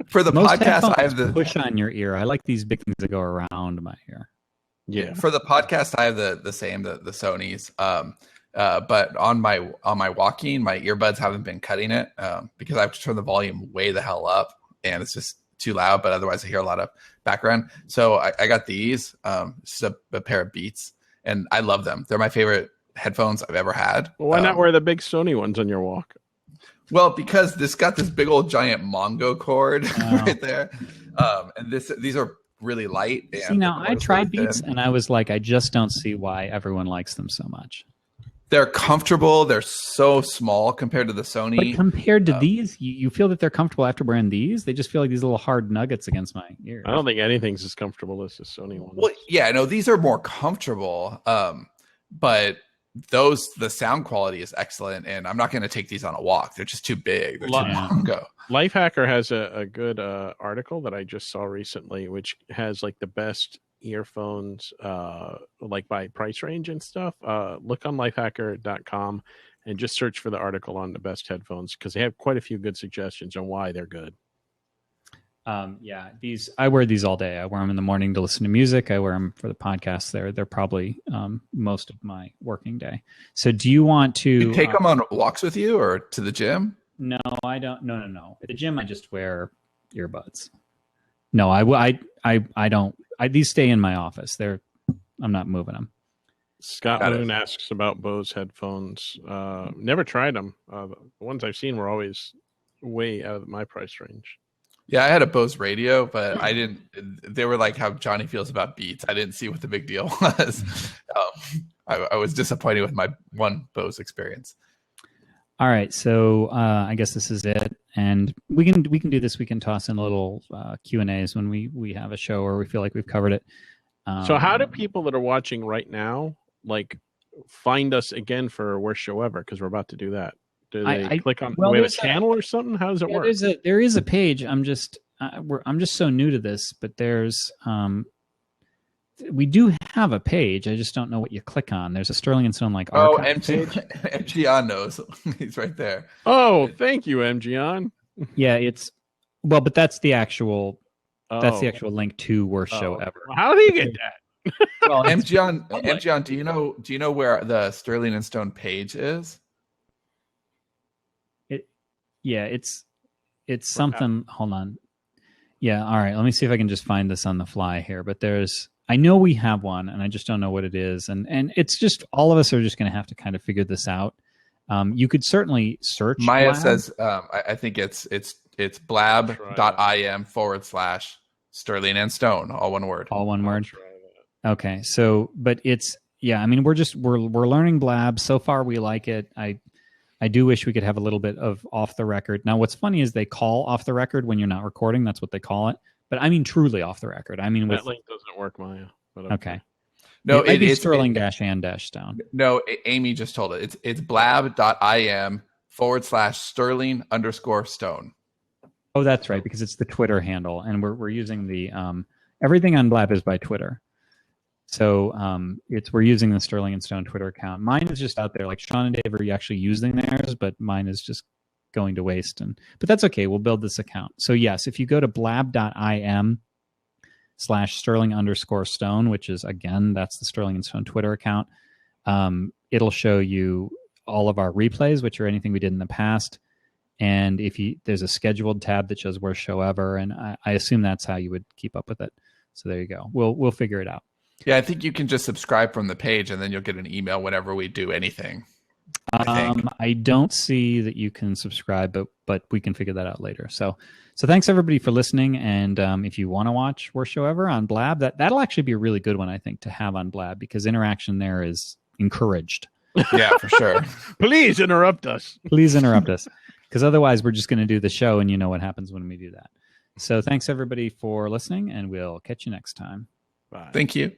For the Most podcast, I have the push on your ear. I like these big things that go around my ear. Yeah. For the podcast, I have the same, the Sonys. But on my walking, my earbuds haven't been cutting it because I have to turn the volume way the hell up, and it's just too loud. But otherwise, I hear a lot of background. So I got these. It's a pair of Beats, and I love them. They're my favorite headphones I've ever had. Well, why not wear the big Sony ones on your walk? Well, because this got this big old giant Mongo cord right there, and these are really light. And see, now I tried Beats, and I was like, I just don't see why everyone likes them so much. They're comfortable. They're so small compared to the Sony. But compared to these, you feel that they're comfortable after wearing these? They just feel like these little hard nuggets against my ear. I don't think anything's as comfortable as the Sony one. Well, yeah, no, these are more comfortable, but the sound quality is excellent, and I'm not going to take these on a walk. They're just too big. They're too Mongo. Lifehacker has a good article that I just saw recently, which has like the best earphones like by price range and stuff. Look on lifehacker.com and just search for the article on the best headphones, because they have quite a few good suggestions on why they're good. These I wear these all day. I wear them in the morning to listen to music. I wear them for the podcast. They're probably most of my working day. So do you want to you take them on walks with you or to the gym? No, I don't. No. At the gym, I just wear earbuds. No, I don't. These stay in my office. I'm not moving them. Scott Moon asks about Bose headphones. Never tried them. The ones I've seen were always way out of my price range. Yeah, I had a Bose radio, but I didn't. They were like how Johnny feels about Beats. I didn't see what the big deal was. I was disappointed with my one Bose experience. All right, so I guess this is it, and we can do this. We can toss in little Q&As when we have a show or we feel like we've covered it. So how do people that are watching right now find us again for Worst Show Ever? Because we're about to do that. Do they click on? Do we have a channel or something? How does it work? There is a page. I'm just so new to this, but there's we do have a page. I just don't know what you click on. There's a Sterling and Stone archive page. MG knows. He's right there. Oh, thank you, MG. Yeah, but that's the actual. That's the actual link to Worst Show Ever. How do you get that? Well, MG, do you know where the Sterling and Stone page is? It's something. Hold on. Yeah, all right. Let me see if I can just find this on the fly here. But I know we have one, and I just don't know what it is. And it's just all of us are just going to have to kind of figure this out. You could certainly search. Maya Blab. says, I think it's blab.im/Sterling and Stone, all one word. All one word. Okay, so but I mean we're learning Blab. So far we like it. I do wish we could have a little bit of off the record. Now what's funny is they call off the record when you're not recording. That's what they call it. But I mean truly off the record. I mean that link doesn't work, Maya. But okay. No, it's Sterling -and -Stone. No, Amy just told it. It's blab.im/Sterling_Stone. Oh, that's right, because it's the Twitter handle, and we're using the everything on Blab is by Twitter. So we're using the Sterling and Stone Twitter account. Mine is just out there. Like Sean and Dave are actually using theirs, but mine is just going to waste. But that's okay. We'll build this account. So yes, if you go to blab.im/Sterling_Stone, which is again that's the Sterling and Stone Twitter account, it'll show you all of our replays, which are anything we did in the past. And there's a scheduled tab that shows Worst Show Ever, and I assume that's how you would keep up with it. So there you go. We'll figure it out. Yeah, I think you can just subscribe from the page, and then you'll get an email whenever we do anything. I don't see that you can subscribe, but we can figure that out later. So thanks everybody for listening. And if you want to watch Worst Show Ever on Blab, that'll actually be a really good one, I think, to have on Blab because interaction there is encouraged. Yeah, for sure. Please interrupt us. Please interrupt us. Because otherwise we're just going to do the show and you know what happens when we do that. So thanks everybody for listening and we'll catch you next time. Bye. Thank you.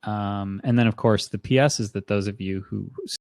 And then of course the PS is that those of you who